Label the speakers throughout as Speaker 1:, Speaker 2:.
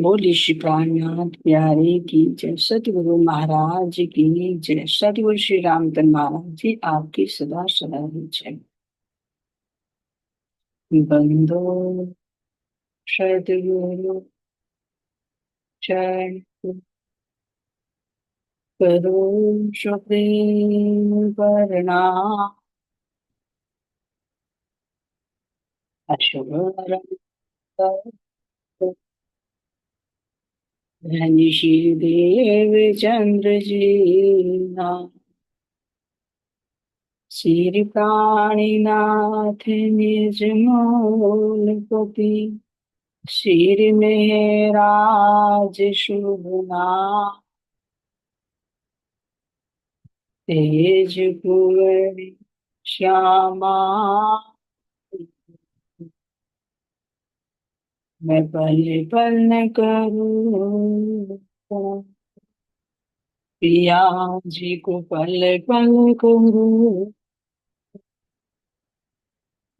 Speaker 1: बोली श्री प्राणनाथ प्यारे की जय। सतगुरु महाराज की जय। सतगुरु श्री रामचंद्र महाराज जी आपकी सदा सदा ही जय। बंदो सतगुरु चरण करो सुप्रीम करना। अशुभ धनिषी देव चंद्र जी ना। श्री प्राणीनाथ निज मूलपति श्री मेहराज शुभना। तेज कुंवर श्यामा मैं पल पल करूं पिया जी को पल पल करूं।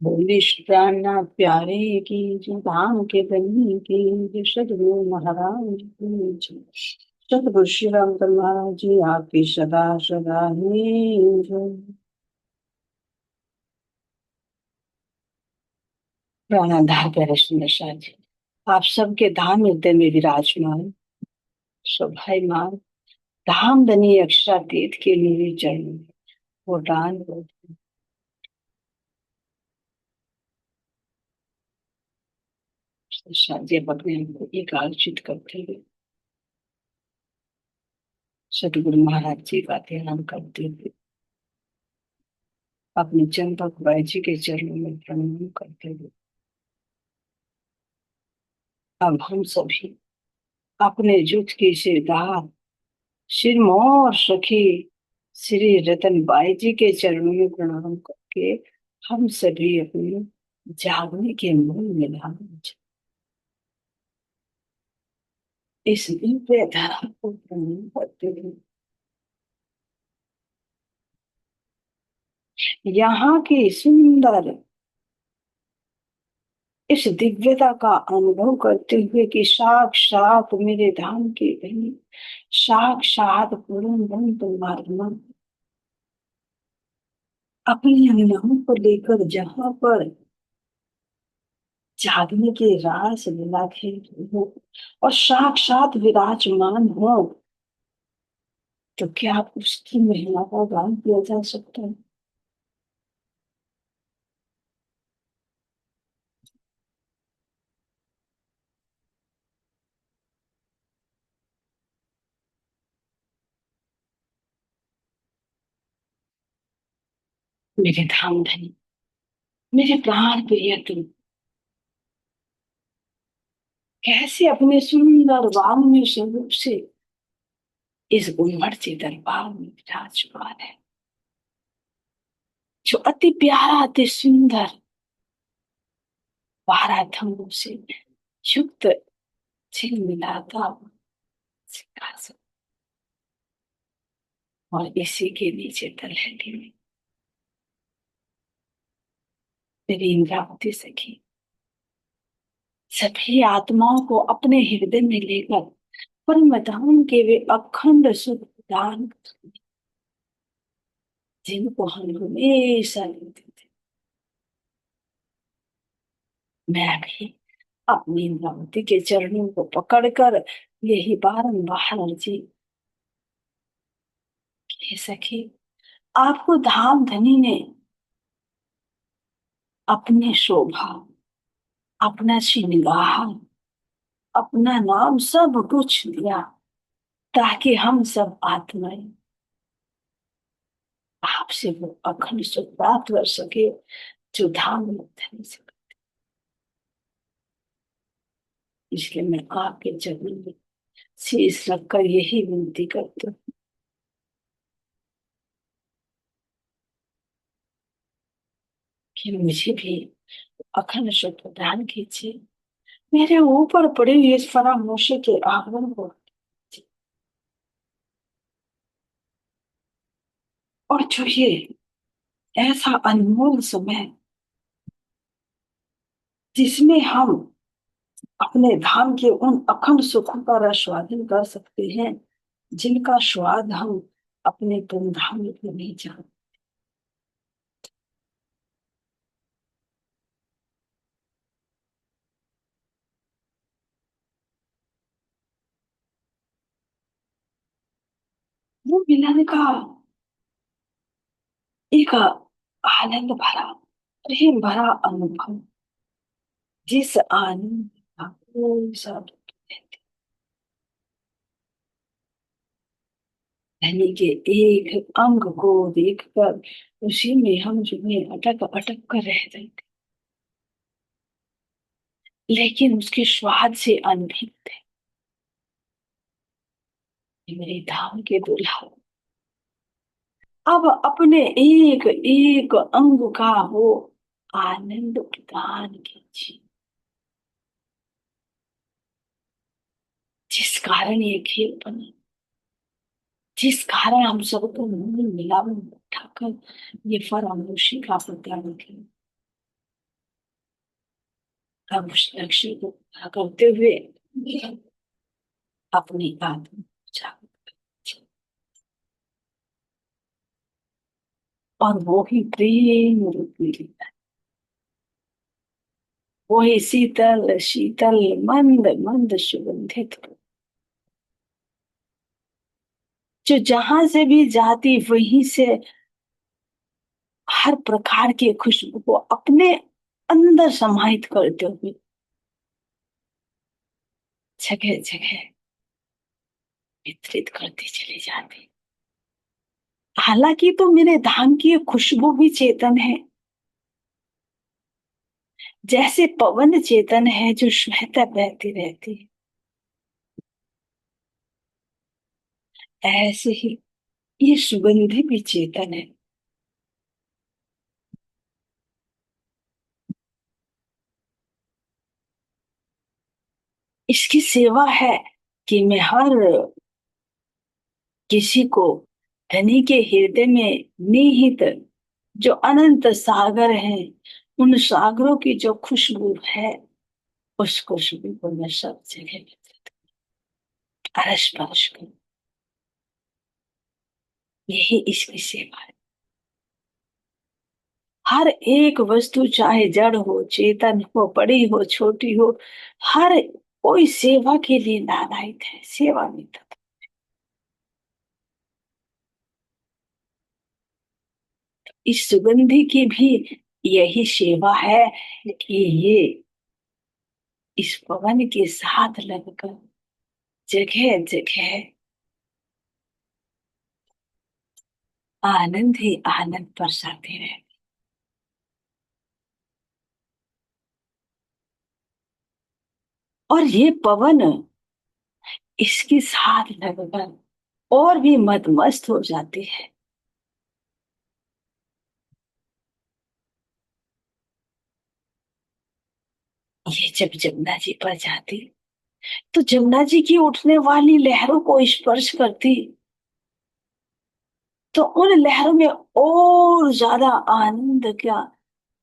Speaker 1: बोली प्राणनाथ प्यारे की जो धाम के धनी की जो सदगुरु महाराज की जय। सतगुरु श्री रामचंद्र महाराज जी आपकी सदा सदा ही जय। प्राणाधार प्यारे सुंदर शाह जी, आप सबके धाम हृदय में विराजमान शोभायमान धाम धनी अक्षरातीत के लिए चरण वो दान शाह जी अपने हमको एक आलोचित करते हुए सतगुरु महाराज जी का ध्यान करते हुए अपने चंपक भाई जी के चरणों में प्रणाम करते हुए अब हम सभी अपने जुट की सिरदार सिरमौर सखी श्री रतन बाई जी के चरणों में प्रणाम करके हम सभी अपने जागने के मूल में धारण इस दिव्य धारा को प्रणाम करते हुए यहाँ की सुंदर इस दिव्यता का अनुभव करते हुए कि साक्षात मेरे धाम की धनी साक्षात पूर्ण ब्रह्म परमात्मा अपने नाम को लेकर जहाँ पर जागने के रास लीला खेल रहे हो और साक्षात विराजमान हो, तो क्या उसकी महिमा का गान किया जा सकता है? मेरे धाम धनी मेरे प्राण प्रिय तुम कैसे अपने सुंदर वाम में स्वरूप से इस उन्मत्त दरबार में विराजमान है, जो अति प्यारा अति सुंदर 12 थंबों से युक्त झिलमिलाता सिंहासन और इसी के नीचे तलहटी में मेरी इंद्रावती सखी सभी आत्माओं को अपने हृदय में लेकर परम धाम के वे अखंड सुख दान जिनको हम हमेशा लेते थे। मैं भी अपनी इंद्रावती के चरणों को पकड़कर यही बारंबार अर्जी हे सखी, आपको धाम धनी ने अपने शोभा अपना श्रृंगार अपना नाम सब कुछ दिया ताकि हम सब आत्माएं आपसे वो अखंड सुख प्राप्त कर सके जो धाम में धनी से। इसलिए मैं आपके चरणों में शीश रखकर यही विनती करती हूँ कि मुझे भी अखंड सुख प्रदान कीजिए। मेरे ऊपर पड़े हुए इस फरामोशी के आवरण को और जो ये ऐसा अनमोल समय जिसमें हम अपने धाम के उन अखंड सुखों का रसवादन कर सकते हैं जिनका स्वाद हम अपने तुम धाम में नहीं जानते। वो मिलन का एक आनंद भरा, प्रेम भरा अनुभव, जिस आनंद का कोई सा यानी कि एक अंग को देखकर उसी में हम जो है अटक अटक कर रह जाते, लेकिन उसके स्वाद से अनभिज्ञ थे। मेरे धाम के दुल्हा अब अपने एक एक अंग का वो आनंद प्रदान कीजिए, जिस कारण ये खेल बना, जिस कारण हम सबको मूल मिलावन उठाकर ये फरामोशी का प्रत्याग किया। अब उस लक्ष्य को पूरा करते हुए अपनी आत्मा जागृत करें। और वो ही प्रेम रूप में लेता है, वो ही शीतल शीतल मंद मंद सुगंधित, जो जहां से भी जाती वहीं से हर प्रकार की खुशबू को अपने अंदर समाहित करते हुए जगह जगह वितरित करती चली जाती। हालांकि तो मेरे धाम की ये खुशबू भी चेतन है, जैसे पवन चेतन है जो श्वेता बहती रहती है, ऐसे ही ये सुगंधि भी चेतन है। इसकी सेवा है कि मैं हर किसी को धनी के हृदय में निहित जो अनंत सागर है, उन सागरों की जो खुशबू है, उस खुशबू को मैं सब जगह अरस परस करूं। यही इसकी सेवा है। हर एक वस्तु चाहे जड़ हो चेतन हो बड़ी हो छोटी हो, हर कोई सेवा के लिए नारायण है, सेवा में तत्पर। इस सुगंधि की भी यही सेवा है कि ये इस पवन के साथ लगकर जगह जगह आनंद ही आनंद बरसाते रहे। और ये पवन इसके साथ लगकर और भी मदमस्त हो जाती है। ये जब जमुना जी पर जाती तो जमुना जी की उठने वाली लहरों को स्पर्श करती, तो उन लहरों में और ज्यादा आनंद का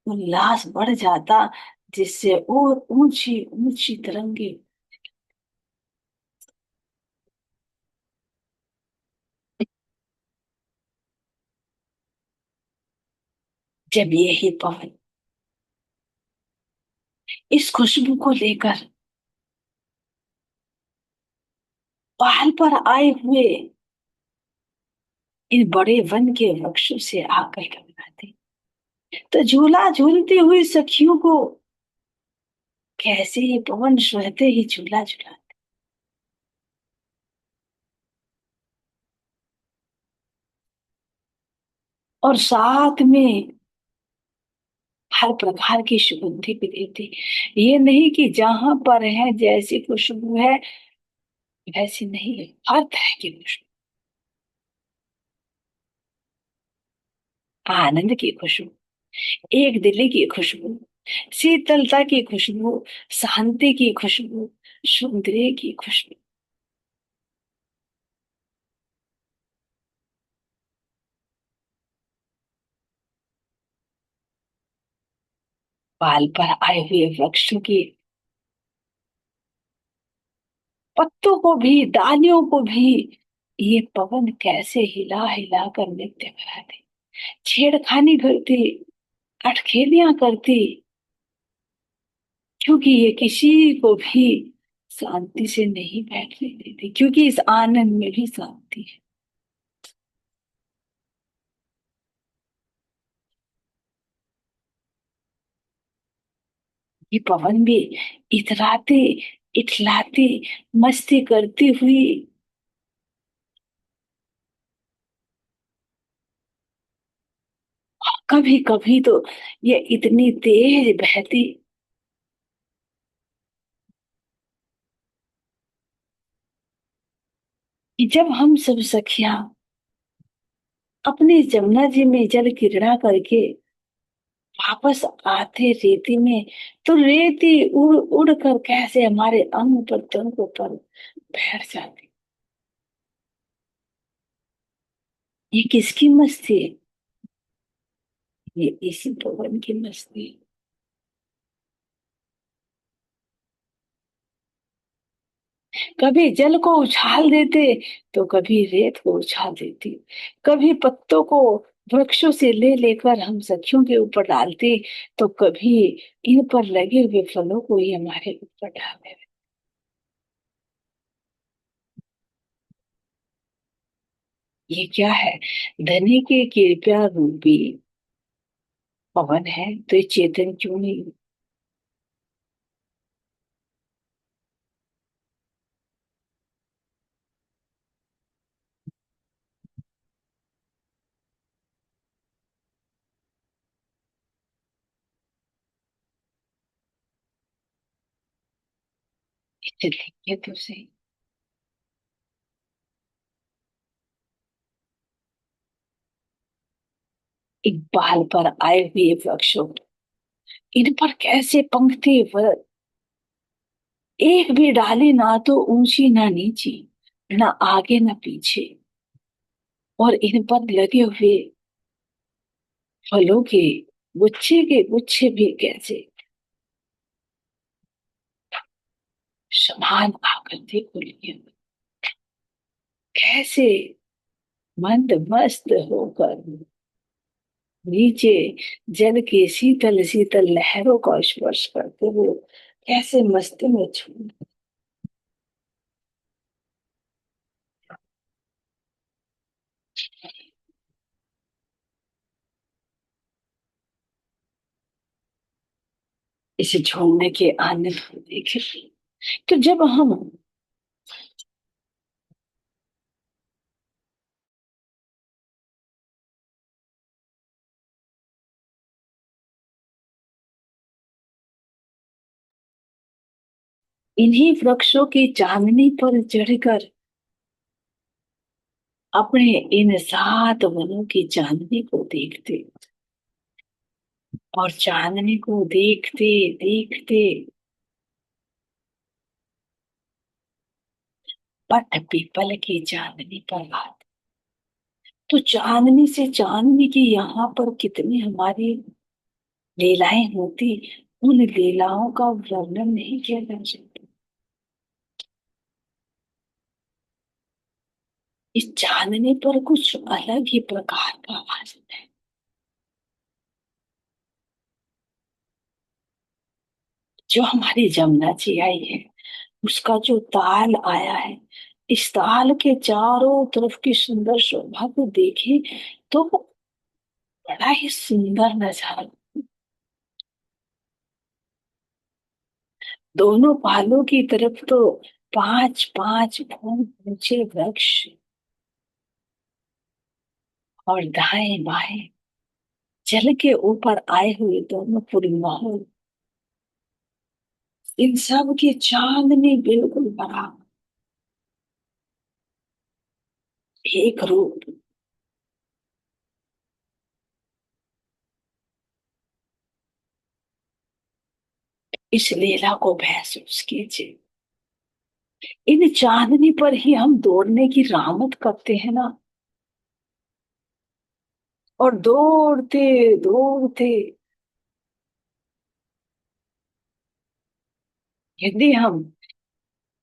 Speaker 1: उल्लास बढ़ जाता, जिससे और ऊंची ऊंची तरंगे। जब यही पवन इस खुशबू को लेकर पहाड़ पर आए हुए इन बड़े वन के वृक्षों से आकर टकराते, तो झूला झूलती हुई सखियों को कैसे ये पवन स्वहते ही झूला झूला। और साथ में हर प्रकार की सुगंधि भी देती। ये नहीं कि जहां पर है जैसी खुशबू है वैसी नहीं है, हर तरह की खुशबू, आनंद की खुशबू, एक दिली की खुशबू, शीतलता की खुशबू, शांति की खुशबू, सौंदर्य की खुशबू। पाल पर आए हुए वृक्षों की पत्तों को भी, डालियों को भी ये पवन कैसे हिला हिला कर नृत्य कराते, छेड़खानी करती, अटखेलियां करती, क्योंकि ये किसी को भी शांति से नहीं बैठने देती, क्योंकि इस आनंद में भी शांति है। ये पवन भी इतराते, इठलाते, मस्ती करती हुई, कभी कभी तो ये इतनी तेज बहती कि जब हम सब सखियां अपने जमुना जी में जल क्रीड़ा करके वापस आते रेती में, तो रेती उड़ उड़ कर कैसे हमारे अंग पर, तंग पर बैठ जाती। ये किसकी मस्ती है? ये इसी पवन की मस्ती है। कभी जल को उछाल देते, तो कभी रेत को उछाल देती, कभी पत्तों को वृक्षों से ले लेकर हम सखियों के ऊपर डालते, तो कभी इन पर लगे हुए फलों को ही हमारे ऊपर डाल देते। ये क्या है? धनी के कृपया रूपी पवन है, तो ये चेतन क्यों नहीं? इसे देखिए तो सही, एक बाल पर आए हुए वृक्षों, इन पर कैसे पंखते वर, एक भी डाली ना तो ऊंची ना नीची, ना आगे ना पीछे, और इन पर लगे हुए फलों के गुच्छे भी कैसे समान आकृति को लिए हुए, कैसे मंद मस्त होकर नीचे जल के शीतल शीतल लहरों का स्पर्श करते हुए कैसे मस्ती में छू। इसे छोड़ने के आनंद को देखे, तो जब हम इन्हीं वृक्षों की चांदनी पर चढ़कर अपने इन 7 वनों की चांदनी को देखते, और चांदनी को देखते देखते पट पीपल की चांदनी पर आते, तो चांदनी से चांदनी की यहाँ पर कितनी हमारी लीलाएं होती, उन लीलाओं का वर्णन नहीं किया जा सकता। इस चांदनी पर कुछ अलग ही प्रकार का आनंद है। जो हमारी जमुना जी आई है, उसका जो ताल आया है, इस ताल के चारों तरफ की सुंदर शोभा को देखे तो बड़ा ही सुंदर नजारा। दोनों पालों की तरफ तो 5-5 फुट ऊंचे वृक्ष, और दाएं बाएं जल के ऊपर आए हुए दोनों पूरी माहौल, इन सब की चांदनी बिल्कुल बराबर, एक रूप। इस लीला को महसूस कीजिए। इन चांदनी पर ही हम दौड़ने की रामत करते हैं ना, और दौड़ते दौड़ते यदि हम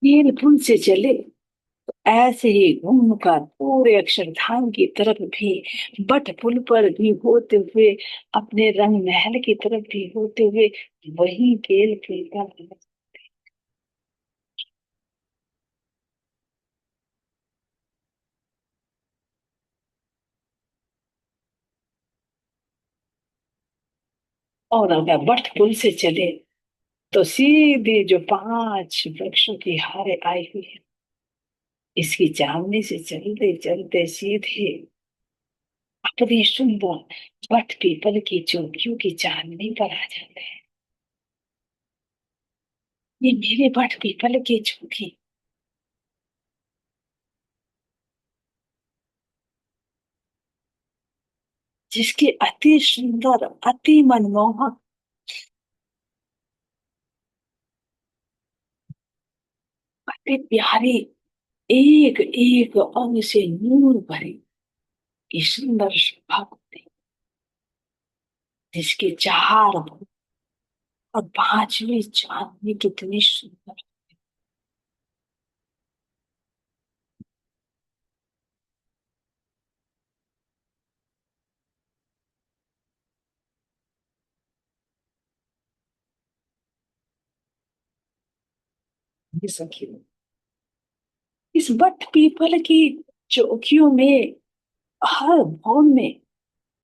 Speaker 1: नील पुल से चले, ऐसे ही घूमकर पूरे अक्षरधाम की तरफ भी, बट पुल पर भी होते हुए, अपने रंग महल की तरफ भी होते हुए, वही बेल खेलता रहे। और अगर बट पुल से चले तो सीधे जो 5 वृक्षों की हारे आई हुई है, इसकी चांदनी से चलते चलते सीधे अपनी सुंदर बट पीपल की चौकियों की चांदनी पर आ जाते हैं। ये मेरे बट पीपल की चौकी, जिसकी अति सुंदर, अति मनमोहक, अति प्यारी, एक एक अंग से नूर भरी ये सुंदर शोभा होती, जिसके 4 भुज और 5वीं चांदनी कितनी सुंदर। ये सखी, इस बट पीपल की चौकियों में, हर भवन में,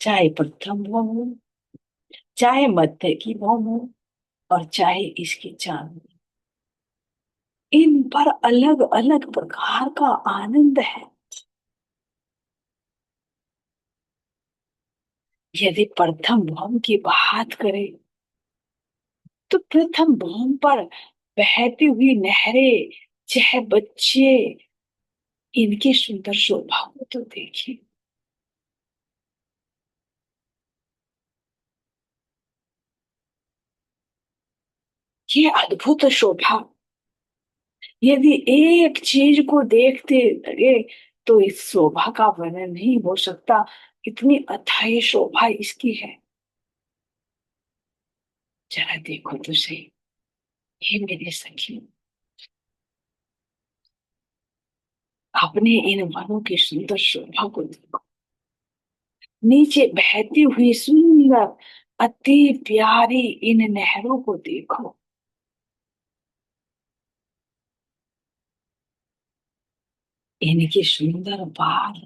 Speaker 1: चाहे प्रथम भवन हो, चाहे मध्य की भवन हो, और चाहे इसकी चांदनी, इन पर अलग अलग प्रकार का आनंद है। यदि प्रथम भवन की बात करें, तो प्रथम भवन पर बहती हुई नहरें, चाहे बच्चे, इनकी सुंदर शोभा को तो देखिए। ये अद्भुत शोभा, यदि एक चीज को देखते लगे तो इस शोभा का वर्णन नहीं हो सकता। कितनी अथाई शोभा इसकी है, जरा देखो तो सही। ये मेरे सखी, अपने इन वनों की सुंदर शोभा को देखो, नीचे बहती हुई सुंदर, अति प्यारी इन नहरों को देखो, इनके सुंदर बाल,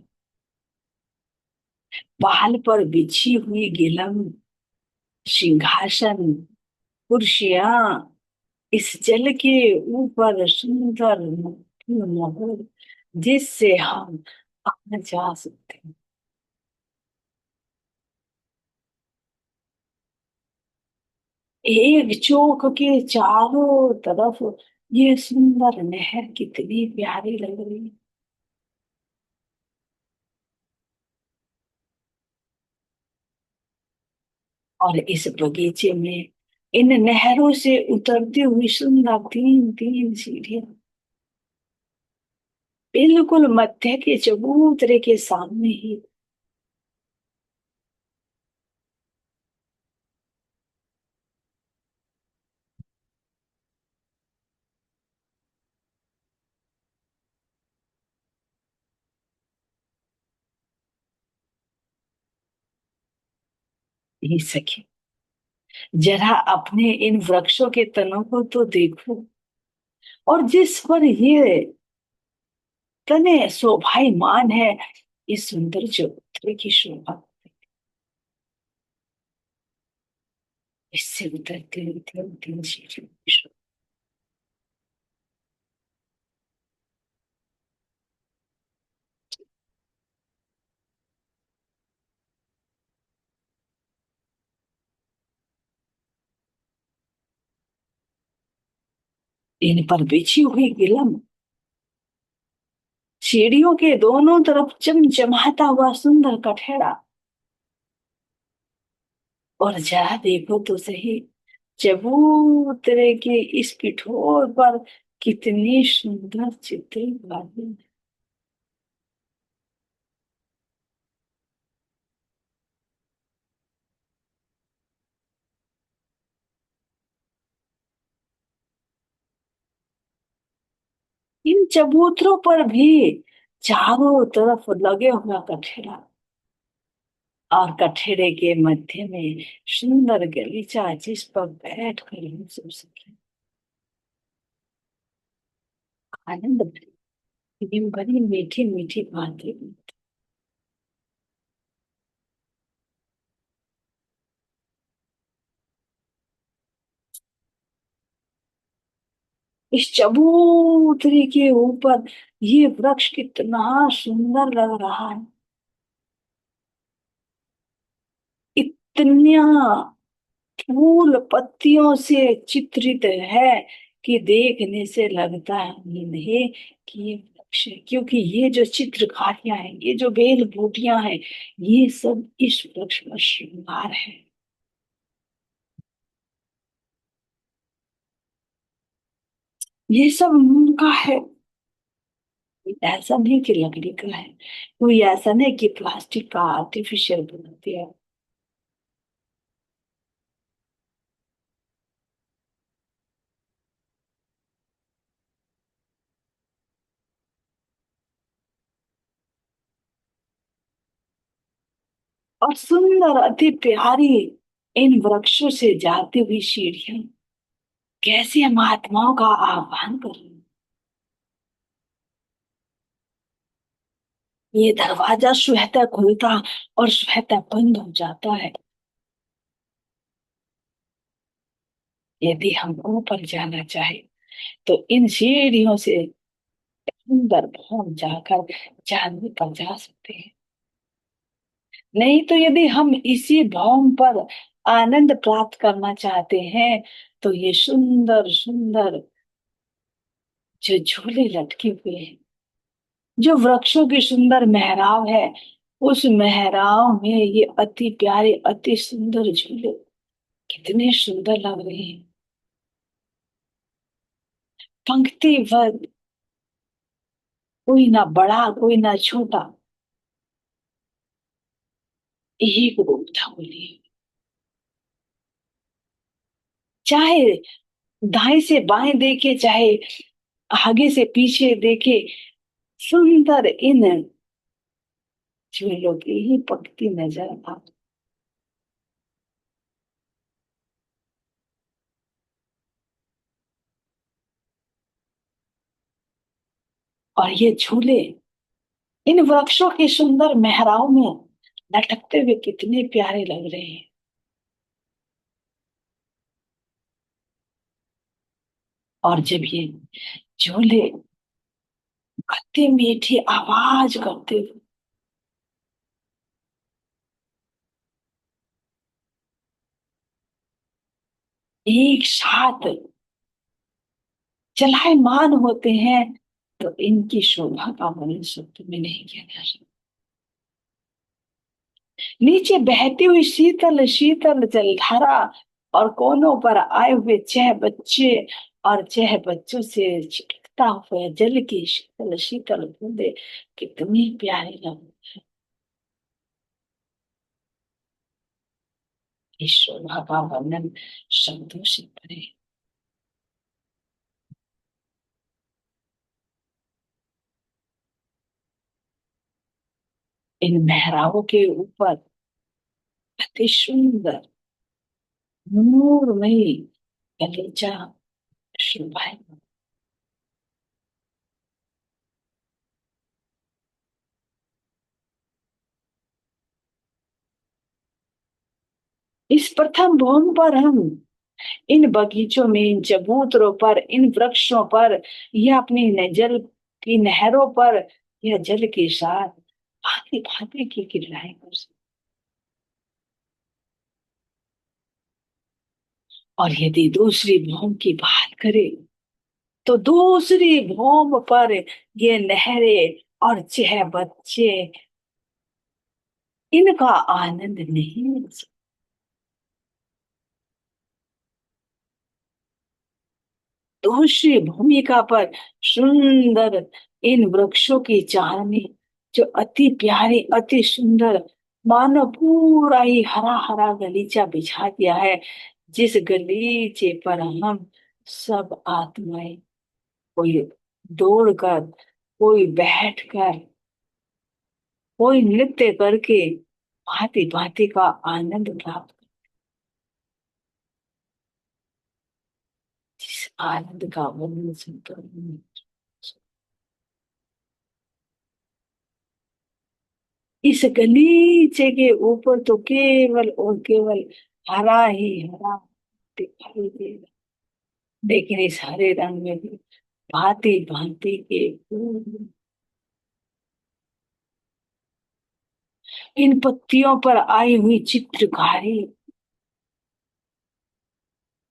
Speaker 1: बाल पर बिछी हुई गिलम, सिंहासन, कुर्सियां, इस जल के ऊपर सुंदर महल, जिससे हम आ जा सकते हैं। एक चौक के चारों तरफ ये सुंदर नहर कितनी प्यारी लग रही है। और इस बगीचे में इन नहरों से उतरती हुई सुंदर 3 3 सीढ़ियां, बिल्कुल मध्य के चबूतरे के सामने ही। ये सखी, जरा अपने इन वृक्षों के तनों को तो देखो, और जिस पर ये तने शोभायमान है, इस सुंदर चबूतरे की शोभा, इससे उतरते उतरते 3 सीढ़ियों की शोभा। इन पर बिछी हुई गिलम, सीढ़ियों के दोनों तरफ चमचमाता हुआ सुंदर कठेड़ा, और जरा देखो तो सही, चबूतरे के इस पिठोर पर कितनी सुंदर चित्रकारी। चबूतरों पर भी चारों तरफ लगे हुआ कठेरा, और कठेरे के मध्य में सुंदर गलीचा जिस पर बैठ कर हम सब सके आनंद भरी बड़ी मीठी मीठी बातें। इस चबूतरे के ऊपर ये वृक्ष कितना सुंदर लग रहा है, इतना फूल पत्तियों से चित्रित है कि देखने से लगता है ही नहीं कि ये वृक्ष है, क्योंकि ये जो चित्रकारियां हैं, ये जो बेल बूटियां हैं, ये सब इस वृक्ष का श्रृंगार है। ये सब ऊन का है, ऐसा नहीं कि लकड़ी का है, कोई ऐसा नहीं कि प्लास्टिक का आर्टिफिशियल बना दिया। और सुंदर अति प्यारी इन वृक्षों से जाती हुई सीढ़ियां कैसे हम आत्माओं का आह्वान कर रही हैं। ये दरवाजा स्वतः खुलता और स्वतः बंद हो जाता है। यदि हम ऊपर जाना चाहे तो इन सीढ़ियों से अंदर हम जाकर जानवी पर जा सकते हैं। नहीं तो यदि हम इसी भौम पर आनंद प्राप्त करना चाहते हैं तो ये सुंदर सुंदर जो झूले लटके हुए हैं, जो वृक्षों की सुंदर मेहराब है, उस मेहराब में ये अति प्यारे अति सुंदर झूले कितने सुंदर लग रहे हैं। पंक्तिबद्ध, कोई ना बड़ा कोई ना छोटा, एक रूप था बोलिए। चाहे दाएं से बाएं देखे, चाहे आगे से पीछे देखे, सुंदर इन झूलों की ही पंक्ति नजर आ। और ये झूले इन वृक्षों के सुंदर मेहराव में लटकते हुए कितने प्यारे लग रहे हैं। और जब ये झूले अति मीठी आवाज करते हुए एक साथ चलायमान होते हैं तो इनकी शोभा का वर्णन शब्द में नहीं किया जा सकता। नीचे बहती हुई शीतल शीतल जलधारा और कोनों पर आए हुए छह बच्चे, और छह बच्चों से छिटकता हुआ जल की शीतल शीतल बूंदे कितनी प्यारी लग। इस शोभा का वर्णन शब्दों से परे। इन मेहराबों के ऊपर अति सुंदर नूरमयी गलीचा शोभाएं। इस प्रथम भूमि पर हम इन बगीचों में, इन चबूतरों पर, इन वृक्षों पर या अपनी जल की नहरों पर या जल के साथ भांति भांति की क्रियाएं कर सकते। और यदि दूसरी भूमि की बात करें तो दूसरी भूमि पर ये नहरें और चह बच्चे इनका आनंद नहीं मिल सकता। दूसरी भूमिका पर सुंदर इन वृक्षों की चांदनी जो अति प्यारी अति सुंदर, मानो पूरा ही हरा हरा गलीचा बिछा दिया है, जिस गलीचे पर हम सब आत्माएं, कोई दौड़कर, कोई बैठकर, कोई नृत्य करके भांति भांति का आनंद प्राप्त। जिस आनंद का वर्णन सुनकर इस गलीचे के ऊपर तो केवल और केवल हरा ही हरा दिखाई देगा। लेकिन इस हरे रंग में भी भांति भांति के फूल, इन पत्तियों पर आई हुई चित्रकारी,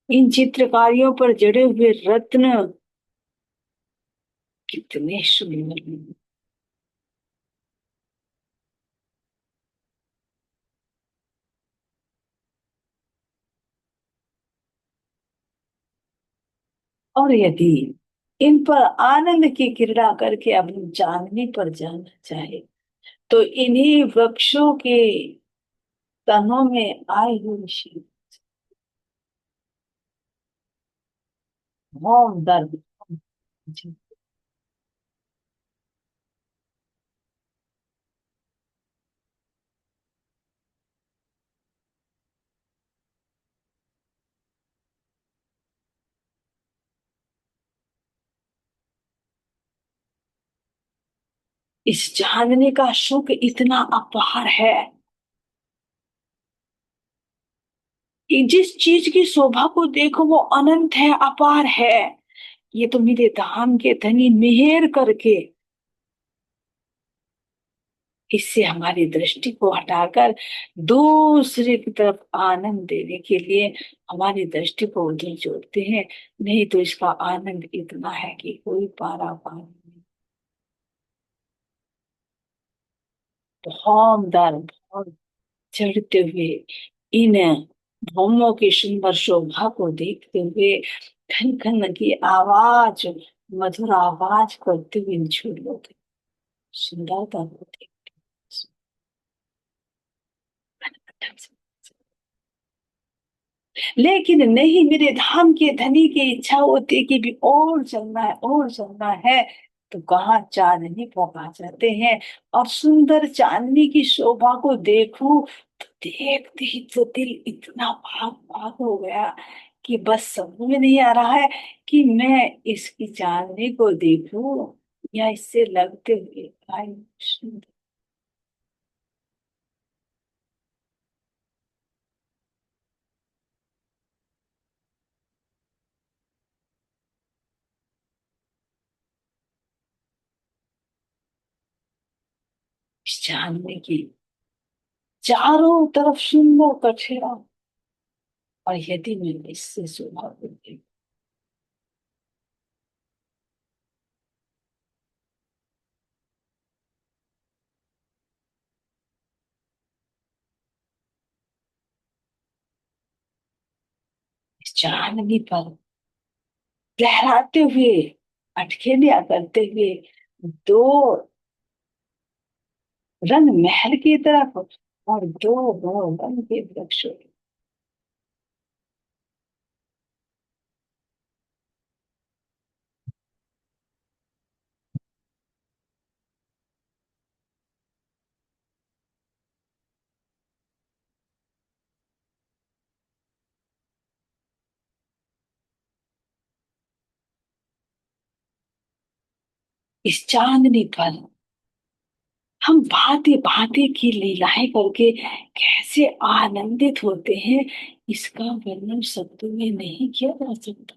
Speaker 1: इन चित्रकारियों पर जड़े हुए रत्न कितने सुंदर हैं। और यदि इन पर आनंद की क्रीड़ा करके अपनी चांदनी पर जाना चाहे, तो इन्हीं वृक्षों के तनों में आए हुए शीत, होम दर्द, इस चांदनी का सुख इतना अपार है कि जिस चीज की शोभा को देखो वो अनंत है, अपार है। ये तो मेरे धाम के धनी मेहर करके इससे हमारी दृष्टि को हटाकर दूसरे की तरफ आनंद देने के लिए हमारी दृष्टि को उधर जोड़ते हैं। नहीं तो इसका आनंद इतना है कि कोई पारा पार नहीं। भौमदार भौम चढ़ते हुए इन भौमों की सुंदर शोभा को देखते हुए खन खन की आवाज, मधुर आवाज करते हुए इन झूलों की सुंदरता को देखते हैं। लेकिन नहीं, मेरे धाम के धनी की इच्छा होती है कि भी और चलना है, और चलना है। तो कहाँ चांदनी पर आ जाते हैं, और सुंदर चांदनी की शोभा को देखूं तो देखते ही तो दिल इतना भाग भाग हो गया कि बस समझ में नहीं आ रहा है कि मैं इसकी चांदनी को देखूं या इससे लगते हुए आई सुंदर इस चांदनी की चारों तरफ सुंदर कठेरा। और यदि मैं इससे शोभा को देखूं, इस चांदनी पर लहराते हुए, अटखेलियां करते हुए दो रंग महल की तरफ और दो रंग के वृक्ष, इस चांदनी पर हम भांति भांति की लीलाएं करके कैसे आनंदित होते हैं, इसका वर्णन शब्दों में नहीं किया जा सकता।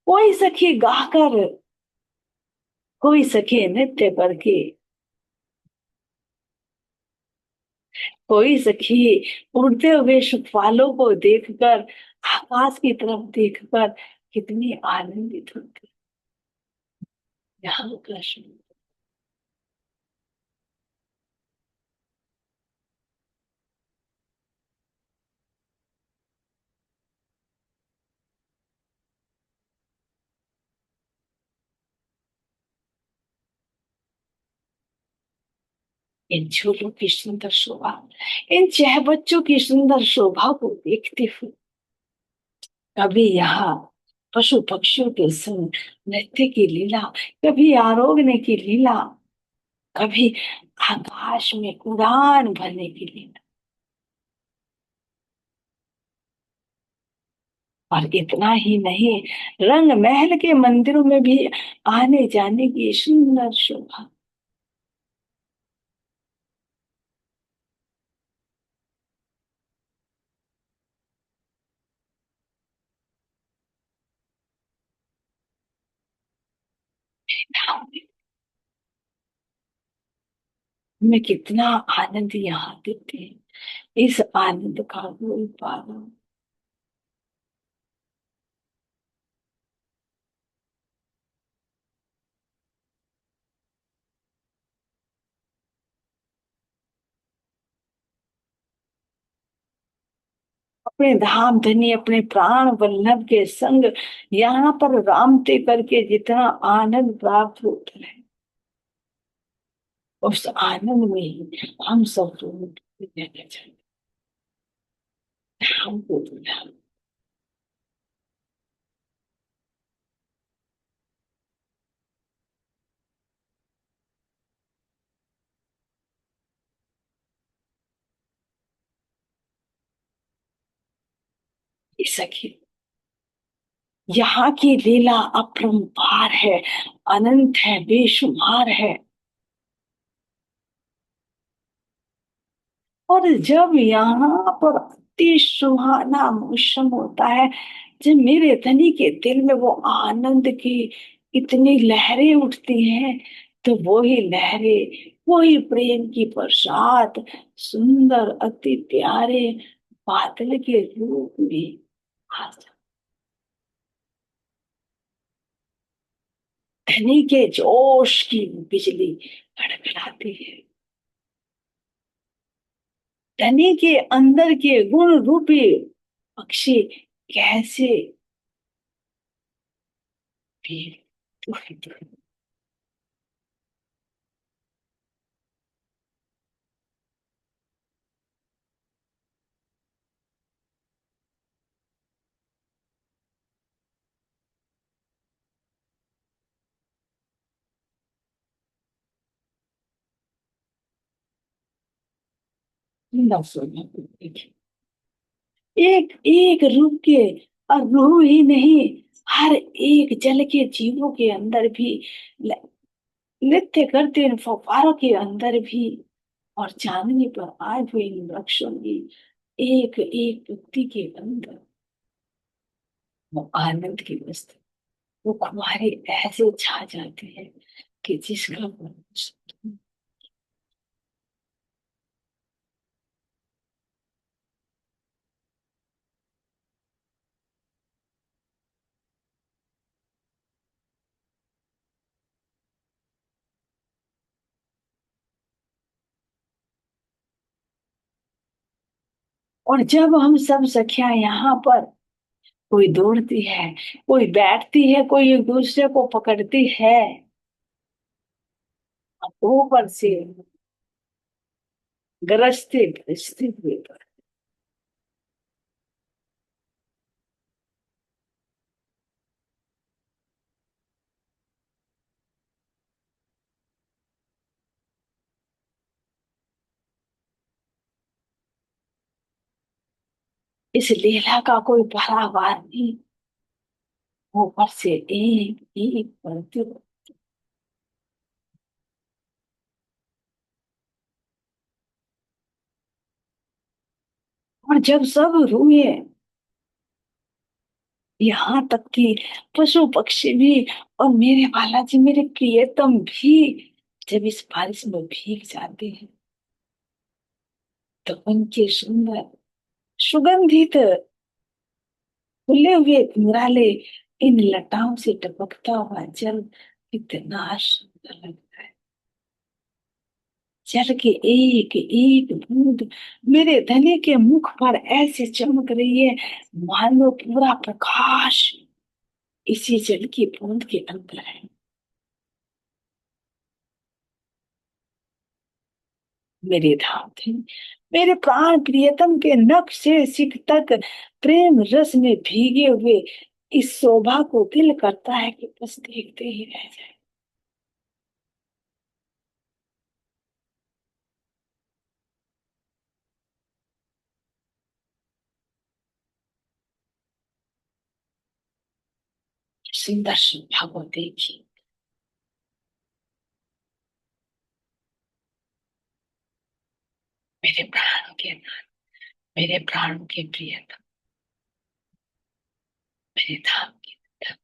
Speaker 1: कोई सखी गाकर, कोई सखी नृत्य करके, कोई सखी उड़ते हुए सुखवालों को देखकर, आकाश की तरफ देखकर कितनी आनंदित होती। यहाँ का इन झूलों की सुंदर शोभा, इन चह बच्चों की सुंदर शोभा को देखते हुए कभी यहाँ पशु पक्षियों के संग नृत्य की लीला, कभी आरोगने की लीला, कभी आकाश में उड़ान भरने की लीला। और इतना ही नहीं, रंग महल के मंदिरों में भी आने जाने की सुंदर शोभा। में कितना आनंद यहाँ देते हैं, इस आनंद का कोई पार। अपने धाम धनी अपने प्राण वल्लभ के संग यहाँ पर रामते करके जितना आनंद प्राप्त होता है, उस आनंद में ही हम सब लोग रहना चाहिए। हमको दूल्हा ये सखी, यहाँ की लीला अपरंपार है, अनंत है, बेशुमार है। और जब यहाँ पर अति सुहाना मौसम होता है, जब मेरे धनी के दिल में वो आनंद की इतनी लहरें उठती हैं, तो वो ही लहरें, वही प्रेम की बरसात सुंदर अति प्यारे बादल के रूप में आ जाती। धनी के जोश की बिजली कड़कड़ाती है, धनी के अंदर के गुण रूपी पक्षी कैसे भी न सुना। एक एक रूप के, और रूह ही नहीं, हर एक जल के जीवों के अंदर भी, ल- नृत्य करते इन फव्वारों के अंदर भी, और चांदनी पर आए हुए इन वृक्षों की एक एक व्यक्ति के अंदर वो आनंद की वस्तु, वो खुमारी ऐसे छा जाती है कि जिसका वर्णन। और जब हम सब सखियां यहाँ पर, कोई दौड़ती है, कोई बैठती है, कोई एक दूसरे को पकड़ती है, ऊपर से गरजते गरजते हुए पर, इस लीला का कोई पारावार नहीं, ऊपर से एक एक बढ़ते हुए। और जब सब रुए, यहाँ तक कि पशु पक्षी भी, और मेरे बालाजी मेरे प्रियतम भी, जब इस बारिश में भीग जाते हैं, तो उनके सुंदर सुगंधित खुले हुए घुंघराले इन लताओं से टपकता हुआ जल कितना सुंदर लगता है। जल की एक एक बूंद मेरे धनी के मुख पर ऐसे चमक रही है, मानो पूरा प्रकाश इसी जल की बूंद के अंदर है। मेरे धाम थे, मेरे प्राण प्रियतम के नख से सिख तक प्रेम रस में भीगे हुए इस शोभा को दिल करता है कि बस देखते ही रह जाए। सुंदर शोभा को देखिए। मेरे प्राणों के नाथ, मेरे प्राणों के प्रियतम, मेरे धाम के नाथ,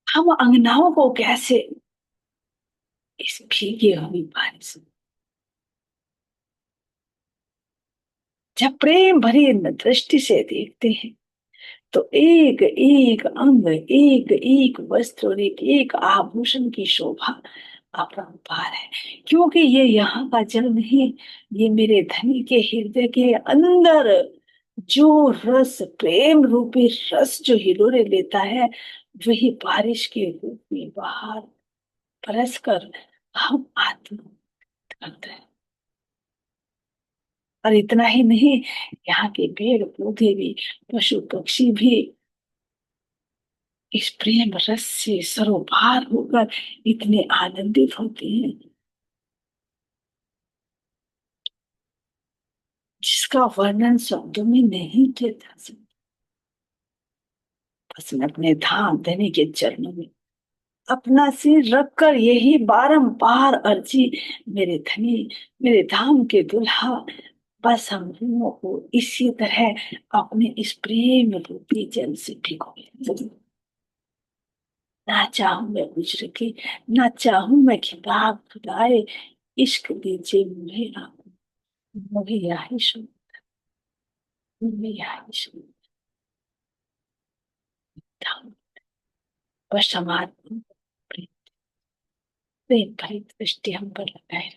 Speaker 1: हम अंगनाओं को कैसे इस भीगे हुई बारिश में, जब प्रेम भरी दृष्टि से देखते हैं तो एक एक अंग, एक एक वस्त्र और एक एक आभूषण की शोभा अपरंपार है। क्योंकि ये यहाँ का जल नहीं, ये मेरे धनी के हृदय के अंदर जो रस, प्रेम रूपी रस जो हिलोरे लेता है, वही बारिश के रूप में बाहर बरस कर हम आत्मा करते हैं। और इतना ही नहीं, यहाँ के पेड़ पौधे भी, पशु पक्षी भी इस प्रेम रस से सरोपार होकर इतने आनंदित होते हैं जिसका वर्णन शब्दों में नहीं किया जा सकता। बस मैं अपने धाम धनी के चरणों में अपना सिर रखकर यही बारंबार अर्जी, मेरे धनी, मेरे धाम के दुल्हा, बस हम दोनों को इसी तरह अपने इस प्रेम रूपी जल से भिगो ले। ना चाहूं मैं कुछ रखे, ना चाहूं मैं खिताब खुदाए, इश्क दीजिए मुझे आप, मुझे यही शुभ, मुझे यही शुभ धाम। बस हमारे प्रेम भरी दृष्टि हम पर लगाए,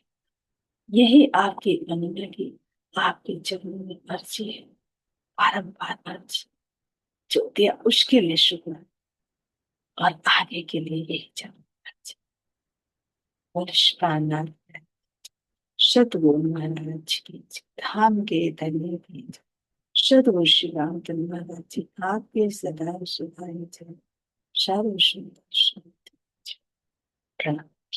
Speaker 1: यही आपकी अनुग्रह, आपके चरणों में अर्जी है, बारंबार अर्जी। जो दिया उसके लिए शुक्र, और आगे के लिए यही चरण अर्जी। प्राणात सतगुरु महाराज की जय। धाम के धन्य की जय। सतगुरु श्री रामचंद्र महाराज जी आपके सदा सुधाई जय। सर्व सुंदर प्रणाम।